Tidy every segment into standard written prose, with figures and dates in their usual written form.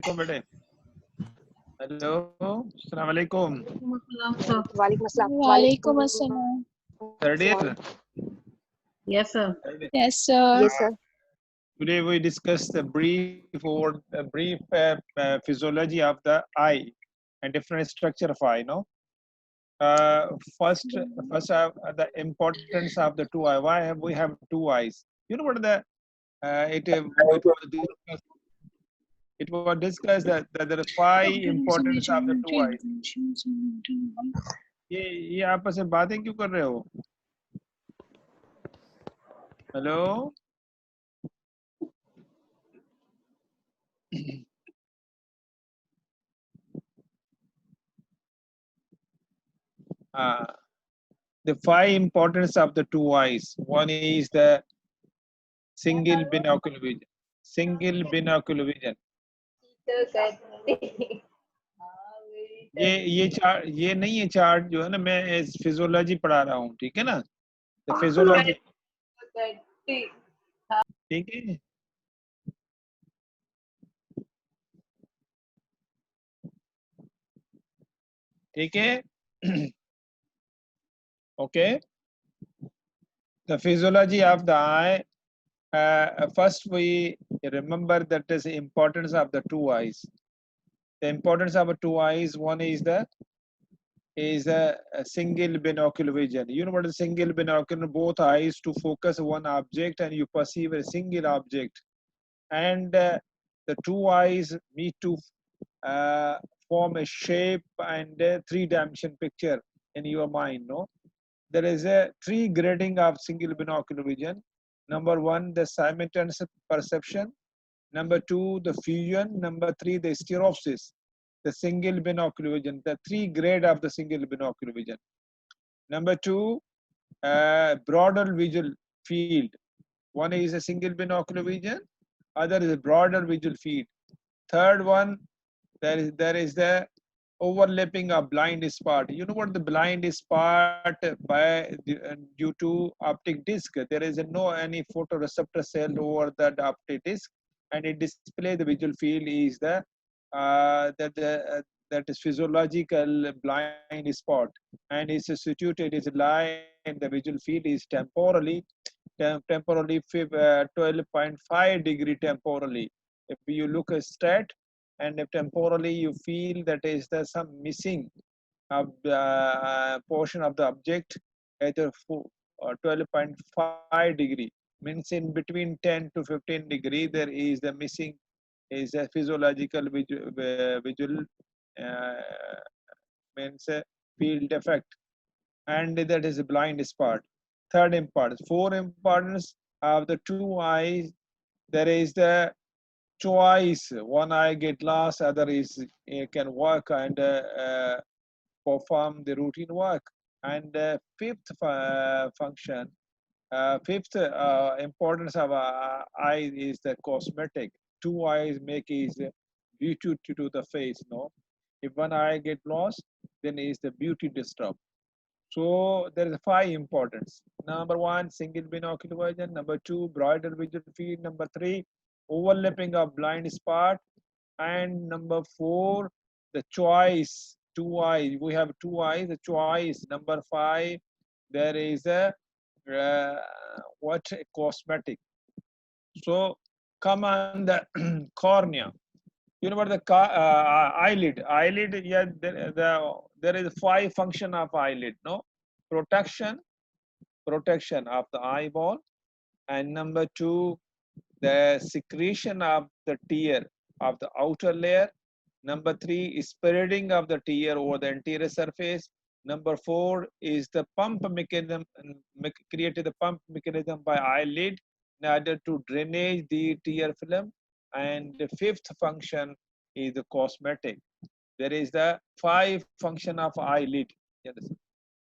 बेटे हेलो अस्सलाम वालेकुम वालेकुम अस्सलाम। Walaikum assalam. third year Yes, sir. Yes, sir. Yes, sir. today we discuss the brief physiology of the eye and different structure of eye, no. First the importance of the two eye. Why have we have two eyes? You know what the it was discussed that there are five importance of the two eyes. ये आपस में बातें क्यों कर रहे हो? Hello the five importance of the two eyes. One is the single binocular vision. Single binocular vision. ये chart ये नहीं है चार्ट जो है ना मैं फिजियोलॉजी पढ़ा रहा हूँ ठीक है ना तो फिजियोलॉजी ठीक है ठीक है okay the physiology of the eye first we remember that is the importance of the two eyes. The importance of the two eyes, one is a single binocular vision. You know what is single binocular? Both eyes to focus one object and you perceive a single object. And the two eyes need to form a shape and a three-dimension picture in your mind. No, there is a three grading of single binocular vision. Number one, the simultaneous perception. Number two, the fusion. Number three, the stereopsis. The single binocular vision, the three grade of the single binocular vision. Number two, broader visual field. One is a single binocular vision, other is a broader visual field. Third one, there is the overlapping of blind spot. You know what the blind spot due to optic disc. There is no any photoreceptor cell over that optic disc, and it display the visual field is the that is physiological blind spot, and is situated is lie in the visual field is temporally 12.5 degree temporally. If you look straight and if temporally you feel that is there some missing of the portion of the object at 12.5 degree, means in between 10 to 15 degree there is the missing is a physiological visual means a field effect, and that is a blind spot. Third importance, four importance of the two eyes. There is the choice. One eye get lost, other is can work and perform the routine work. And fifth function, fifth importance of eye is the cosmetic. Two eyes make is beauty to the face. No, if one eye get lost, then is the beauty disturbed. So there is five importance. Number one, single binocular vision. Number two, broader visual field. Number three, overlapping of blind spot. And number four, the choice. Two eyes. We have two eyes. The choice. Number five, there is a what cosmetic. So come on the cornea. You know what the eyelid? Eyelid. Yeah, there is five function of eyelid. No, protection of the eyeball, and number two, the secretion of the tear of the outer layer. Number three is spreading of the tear over the anterior surface. Number four is the pump mechanism, created the pump mechanism by eyelid in order to drainage the tear film. And the fifth function is the cosmetic. There is the five function of eyelid.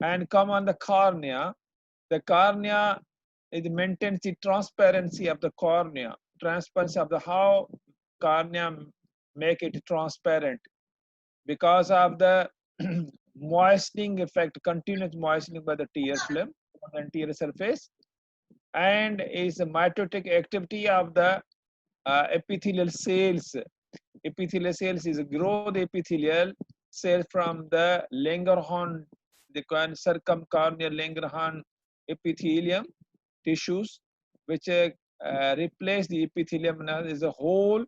And come on the cornea. The cornea it maintains the transparency of the cornea, transparency of the how cornea make it transparent because of the moistening effect, continuous moistening by the tear film on the anterior surface, and is the mitotic activity of the epithelial cells Epithelial cells is growth epithelial cell from the Langerhans, the circumcorneal Langerhans epithelium tissues, which replace the epithelium as a whole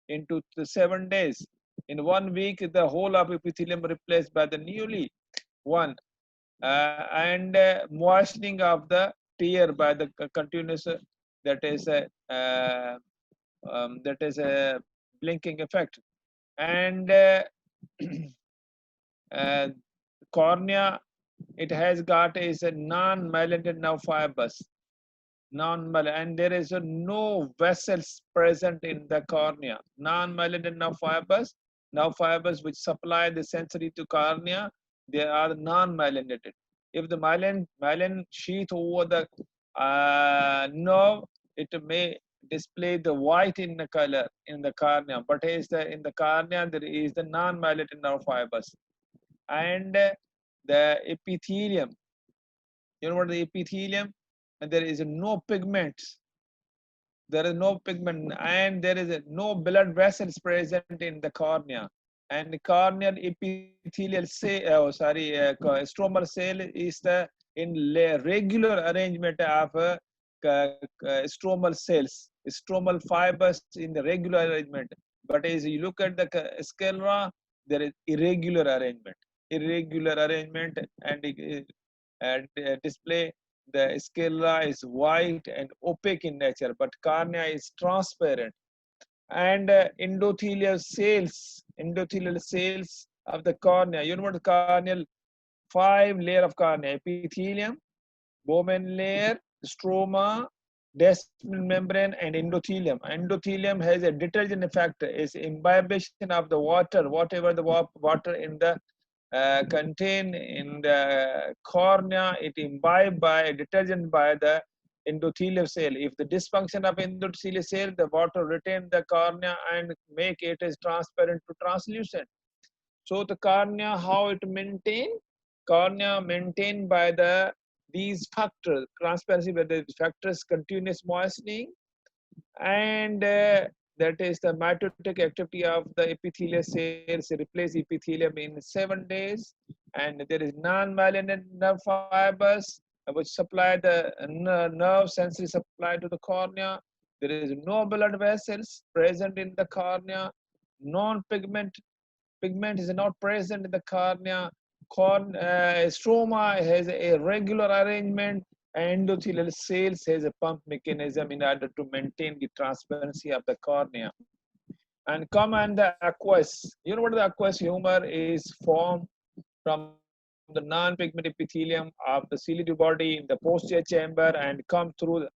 into the 7 days. In 1 week, the whole of epithelium replaced by the newly one, and moistening of the tear by the continuous that is a that is a blinking effect. And uh, cornea, it has got is a non-myelinated nerve fibers, and there is no vessels present in the cornea. Non-myelinated nerve fibers which supply the sensory to cornea, they are non-myelinated. If the myelin sheath over the nerve, it may display the white in the color in the cornea, but is the in the cornea there is the non-myelinated nerve fibers. And the epithelium, you know what the epithelium, and there is no pigments, there is no pigment, and there is no blood vessels present in the cornea. And the corneal epithelial cell, stromal cell is the in regular arrangement of stromal cells, stromal fibers in the regular arrangement. But as you look at the sclera, there is irregular arrangement, and display the sclera is white and opaque in nature, but cornea is transparent. And endothelial cells of the cornea. You know what corneal? 5 layer of cornea: epithelium, Bowman layer, stroma, desmal membrane, and endothelium. Endothelium has a detergent effect, is imbibition of the water, whatever the water in the contain in the cornea, it imbibed by detergent by the endothelial cell. If the dysfunction of endothelial cell, the water retain the cornea and make it as transparent to translucent. So the cornea, how it maintain? Cornea maintained by the these factors, transparency by the factors, continuous moistening, and that is the mitotic activity of the epithelial cells replace epithelium in 7 days. And there is non-myelinated nerve fibers which supply the nerve sensory supply to the cornea. There is no blood vessels present in the cornea. Non-pigment pigment is not present in the cornea. Stroma has a regular arrangement. Endothelial cells has a pump mechanism in order to maintain the transparency of the cornea. And come and the aqueous. You know what the aqueous humor is formed from the non-pigment epithelium of the ciliary body in the posterior chamber and come through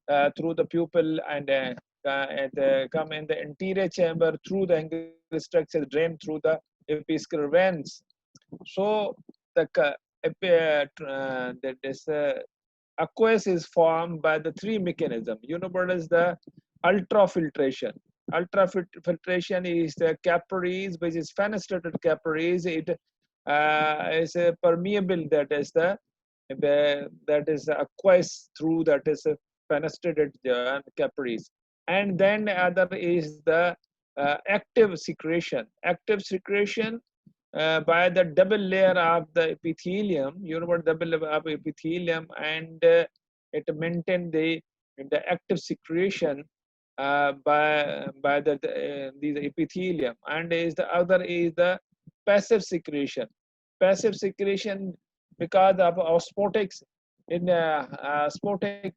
the pupil and come in the anterior chamber through the angular structure, drain through the episcleral veins. So the that is aqueous is formed by the 3 mechanisms. You know what is the ultrafiltration? Ultrafiltration is the capillaries, which is fenestrated capillaries. It is a permeable, that is the aqueous through that is a fenestrated capillaries. And then other is the active secretion. Active secretion by the double layer of the epithelium. You know what double layer of epithelium, and it maintain the active secretion by the epithelium. And is the other is the passive secretion. Passive secretion because of osmotics in osmotic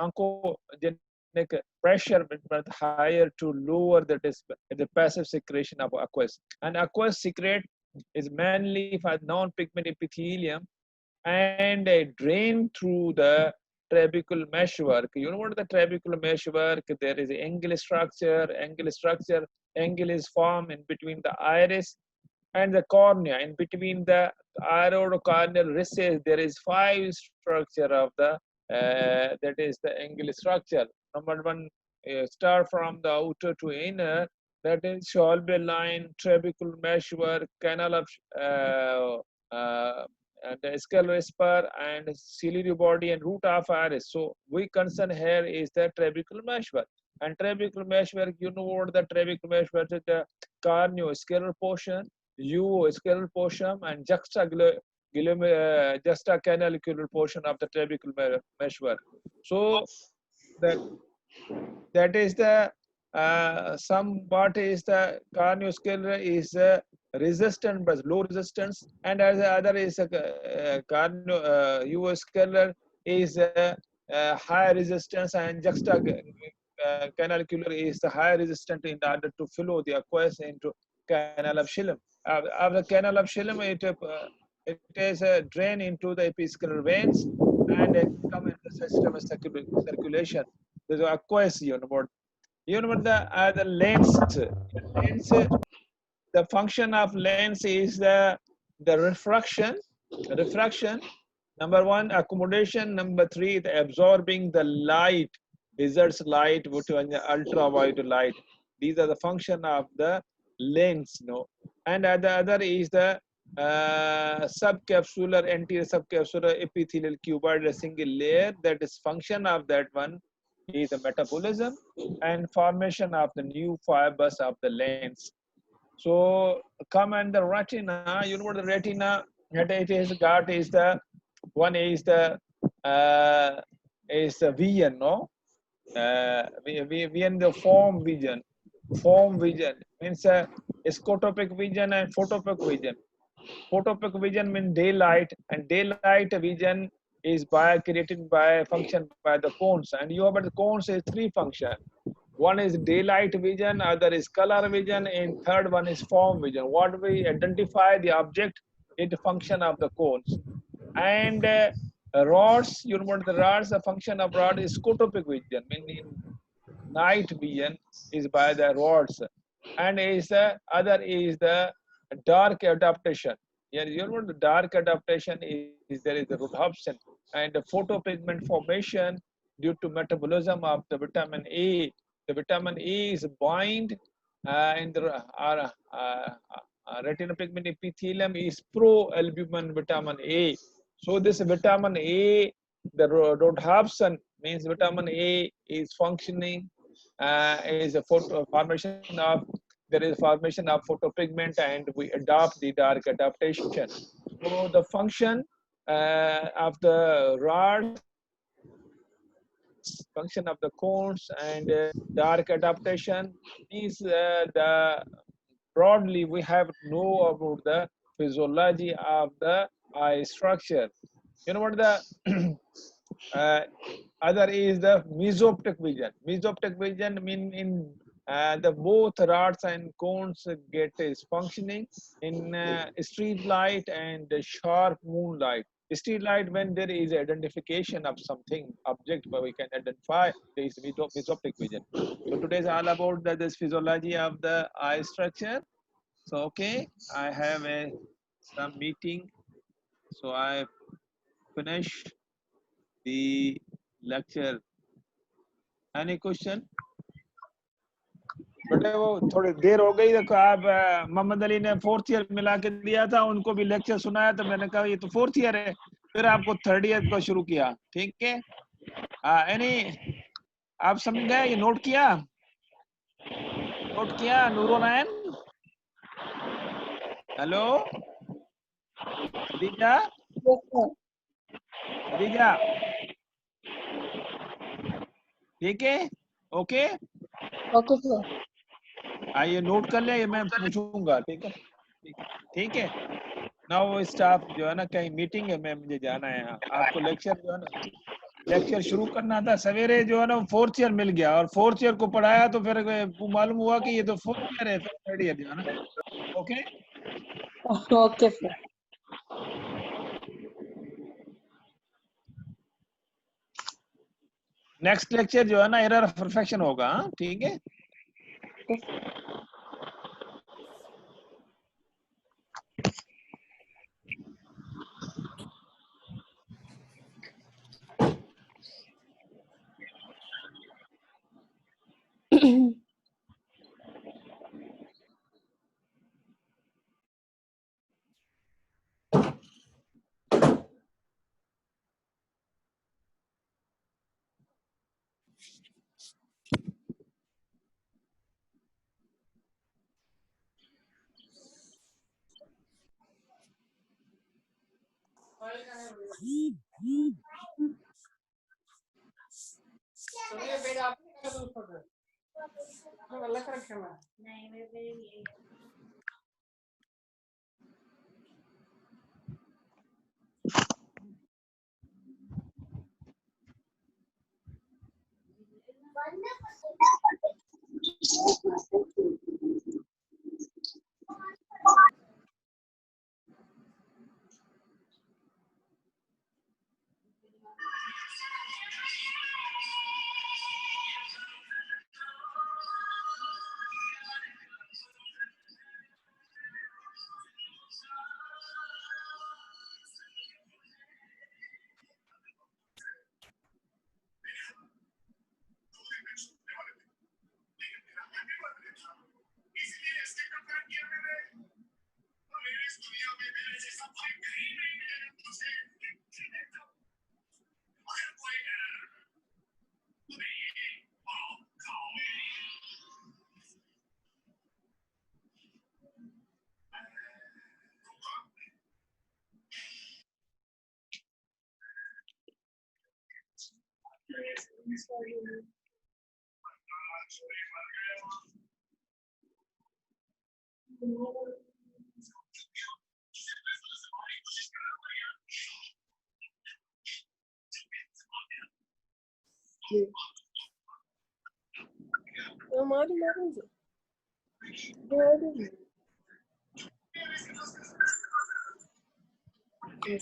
oncogenic pressure but higher to lower the passive secretion of aqueous. And aqueous secrete is mainly for non-pigment epithelium and drain through the trabecular meshwork. You know what the trabecular meshwork? There is angle structure. Angle is formed in between the iris and the cornea. In between the iridocorneal recess, there is 5 structure of the that is the angle structure. Number 1, start from the outer to inner. That is Schwalbe line, trabecular meshwork, canal of the skull whisper, and ciliary body and root of iris. So we concern here is the trabecular meshwork. And trabecular meshwork, you know what the trabecular meshwork is: the cardiovascular portion, uvascular portion, and juxtacanalicular portion of the trabecular meshwork. So that is the some part is the cardiovascular is resistant but low resistance, and as the other is uvascular is high resistance, and juxtacanalicular is the high resistant in order to flow the aqueous into canal of Schillam. Of the canal of Schillam, it is a drain into the episcleral veins, and it come in the system of circulation. There's aqueous, the lens. Lens, the function of lens is the refraction. Refraction, number one, accommodation. Number three, the absorbing the light, visitors light, which is ultraviolet light. These are the function of the lens, And the other is the subcapsular, anterior subcapsular epithelial cuboid, a single layer. That is function of that one is the metabolism and formation of the new fibers of the lens. So come and the retina, the retina, it is got is the one is the vision, vision, the form vision. Form vision means scotopic vision and photopic vision. Photopic vision means daylight, and daylight vision is created by function by the cones, and you have the cones is three function. One is daylight vision, other is color vision, and third one is form vision. What we identify the object is the function of the cones. And rods, the rods, the function of rod is scotopic vision, meaning night vision is by the rods, and is the other is the dark adaptation. Yeah, the dark adaptation is there is the Rhodopsin, and the photopigment formation due to metabolism of the vitamin A. The vitamin A is bind in the retinopigment epithelium is pro-albumin vitamin A. So this vitamin A, the rhodopsin means vitamin A is functioning is a formation of photopigment, and we adopt the dark adaptation. So the function of the rods, function of the cones, and dark adaptation is the broadly we have to know about the physiology of the eye structure. What the other is the mesoptic vision. Mesoptic vision mean in the both rods and cones get is functioning in street light and sharp moonlight. Street light, when there is identification of something object, but we can identify there is mesoptic vision. So today is all about this physiology of the eye structure. So okay, I have some meeting, so I finish the lecture. Any question? बेटे वो थोड़ी देर हो गई तो आप मोहम्मद अली ने 4th year मिला के दिया था, उनको भी लेक्चर सुनाया, तो मैंने कहा ये तो 4th ईयर है, फिर आपको 3rd ईयर को शुरू किया. ठीक है, एनी आप समझ गए? ये नोट किया नूरोनयन? हेलो खदीजा, खदीजा, ठीक है, ओके ओके सर. आइए नोट कर ले, मैं पूछूंगा. ठीक है, ठीक है. नाउ स्टाफ जो है ना, कहीं मीटिंग है, मैं मुझे जाना है. आपको लेक्चर जो है ना, लेक्चर शुरू करना था सवेरे, जो है ना 4th ईयर मिल गया, और 4th ईयर को पढ़ाया तो फिर मालूम हुआ कि ये तो 4th ईयर है, फिर 3rd ईयर जो है ना. Okay okay sir. Next lecture जो है ना एरर ऑफ परफेक्शन होगा. ठीक है,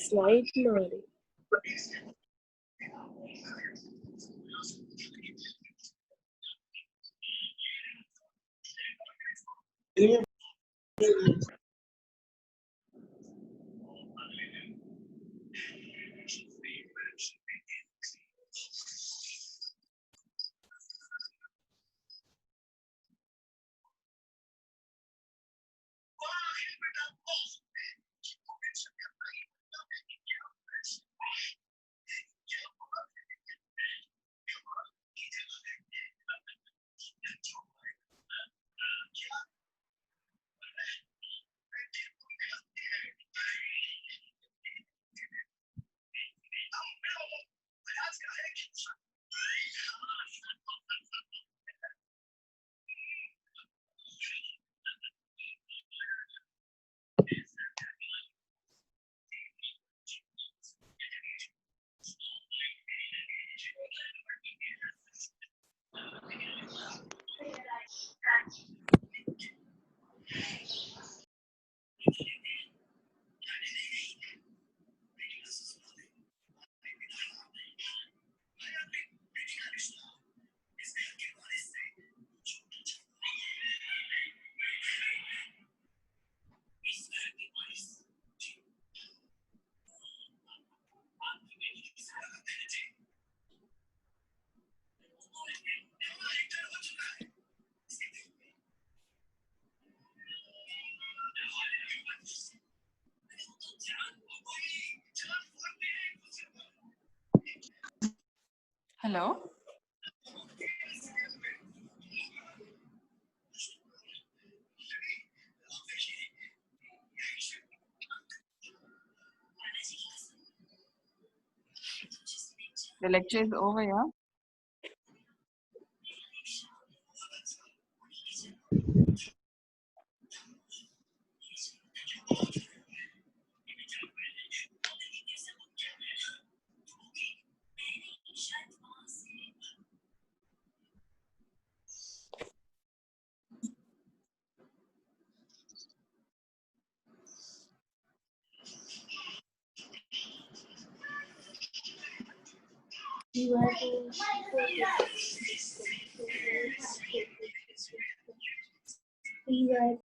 Slide ಮಾಡಿ. Hello. The lecture is over, yeah?